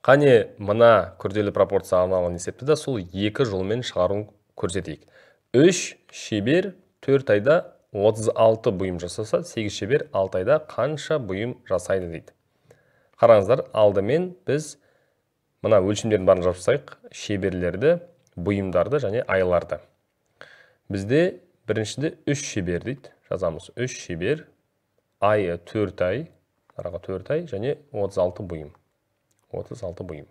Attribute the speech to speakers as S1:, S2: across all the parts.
S1: Қане, мына күрделі пропорция арналған есепті да сол екі жолмен шығаруын көрсетейік. 3 шебер 4 айда 36 бұйым жасаса, 8 шебер 6 айда қанша бұйым жасайды дейді. Қараңыздар, алдымен біз мына өлшемдерін барын жасайық, шеберлерді, бұйымдарды және айларды. Бізде біріншіде 3 шебер дейді, жазамыз. 3 шебер, айы 4 ай, араға 4 ай және 36 бұйым. 36 бұйым.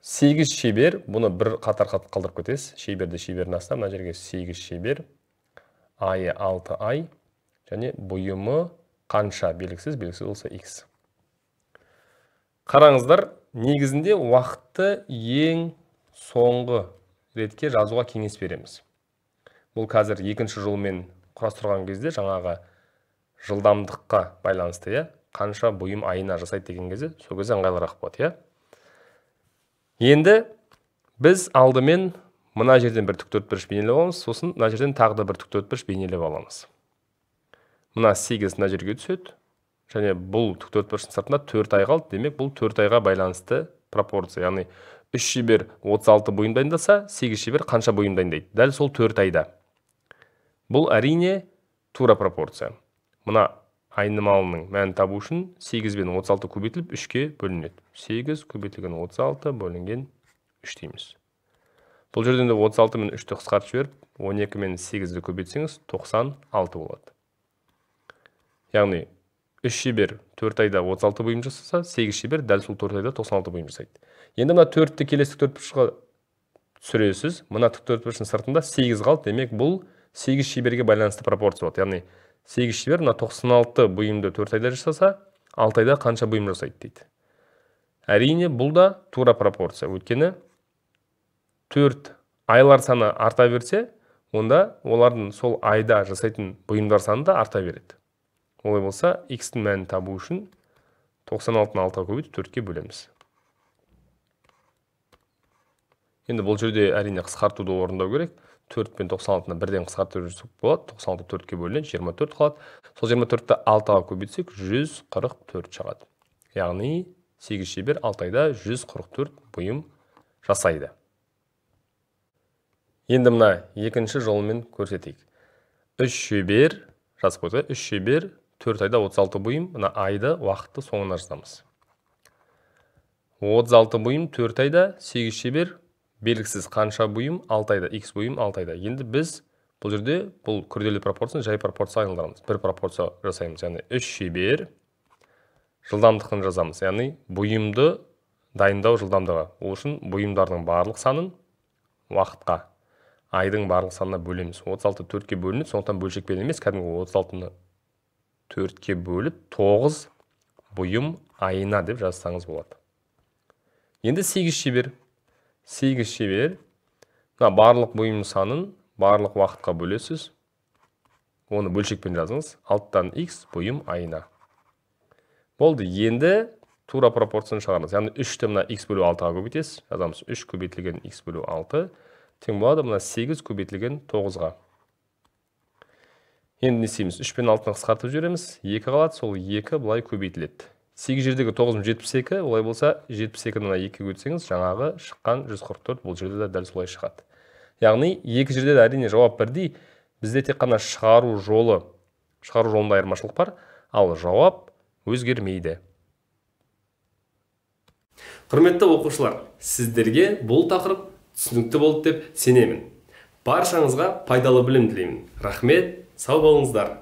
S1: 8 шебер, бұны бір қатар қалдырып кетесіз. Шеберді шеберін астам, мына жерге 8 шебер, айы 6 ай және бұйымы қанша белгісіз болса x. Қараңыздар, негізінде уақытты ең соңғы ретке жазуға кеңес береміз. Бұл қазір екінші жолмен құрастырған кезде жаңағы жылдамдыққа байланысты, қанша бұйым айына жасайды деген кезде, сол кезде ыңғайлырақ болады. Енді біз алдымен мына жерден бір тіктөртбұрыш бейнелеп аламыз, сосын мына жерден тағы да бір тіктөртбұрыш бейнелеп аламыз. Мына 8 мына жерге түседі. Және бұл тіктөртбұрыштың сыртында 4 ай қалды, демек бұл 4 айға байланысты пропорция. Яғни 3 шебер 36 бұйым дайындаса, 8 шебер қанша бұйым дайындайды? Дәл сол 4 айда. Бұл әрине тура пропорция. Мына айнымалының мәнін табу үшін 8 бен 36 көбейтіліп 3-ке бөлінеді. 8 көбейтілген 36 бөлінген 3 дейміз. Бұл жерден де 36 мен 3-ті қысқартып жіберіп, 12 мен 8-ді көбейтсеңіз 96 болады. Яғни 3 шебер 4 айда 36 бұйым жасаса, 8 шебер дәл сол 4 айда 96 бұйым жасайды. Енді мына 4-ті келесі тіктөртбұрышқа түсіресіз. Мына тіктөртбұрыштың сыртында 8 қалды, демек бұл 8 шеберге байланысты пропорция болады. Яғни 8 шебер мына 96 бұйымды 4 айда жасаса, 6 айда қанша бұйым жасайды дейді. Әрине бұл да тура пропорция. Өйткені 4 айлар саны арта берсе, онда олардың сол айда жасайтын бұйымдар саны да арта береді. Олай болса, x-тің мәнін табу үшін 96-ны 6-ға көбейтіп 4-ке бөлеміз. Енді бұл жерде әрине қысқартуды орындау керек. 4 пен 96-ны бірден қысқарту жүрсек болады. 96 4-ке бөлінеді, 24 қалады. Сол 24-ті 6-ға көбейтсек 144 шығады. Яғни 8 шебер 6 айда 144 бұйым жасайды. Енді мына екінші жолмен көрсетейік. 3 шебер, жазып қойдық, 3 шебер 4 айда 36 бұйым, мына айды уақытты соңына жазамыз. 36 бұйым 4 айда, 8 шебер белгісіз қанша бұйым 6 айда, x бұйым 6 айда. Енді біз бұл жерде бұл күрделі пропорцияны жай пропорция айналдырамыз. Бір пропорция жасаймыз, яғни 3 шебер жылдамдығын жазамыз. Яғни бұйымды дайындау жылдамдығы. Ол үшін бұйымдардың барлық санын уақытқа, айдың барлық санына бөлеміз. 36 4-ке бөлінеді, сондықтан бөлшекпен емес, кәдімгі 36-ны 4-ке бөліп 9 бұйым айына деп жазсаңыз болады. Енді 8 шебер. 8 шебер барлық бұйым санын барлық уақытқа бөлесіз. Оны бөлшекпен жазыңыз. Алттан x бұйым айына. Болды. Енді тура пропорцияны шығарыңыз. Яғни 3-ті мына x бөлу 6-ға көбейтесіз. Жазамыз 3 көбейтілген x бөлу 6 тең болады мына 8 көбейтілген 9-ға. Енді не істейміз? 3 пен 6-ны қысқартып жібереміз. 2 қалады, сол 2 былай көбейтіледі. 8 жердегі 9 72, олай болса 72-ні 2-ге көтсеңіз, жаңағы шыққан 144 бұл жерде де дәл солай шығады. Яғни екі жерде де әрине жауап бірдей. Бізде тек қана шығару жолында айырмашылық бар, ал жауап өзгермейді. Құрметті оқушылар, сіздерге бұл тақырып түсінікті болды деп сенемін. Баршаңызға пайдалы білім тілеймін. Рахмет, сау болыңыздар.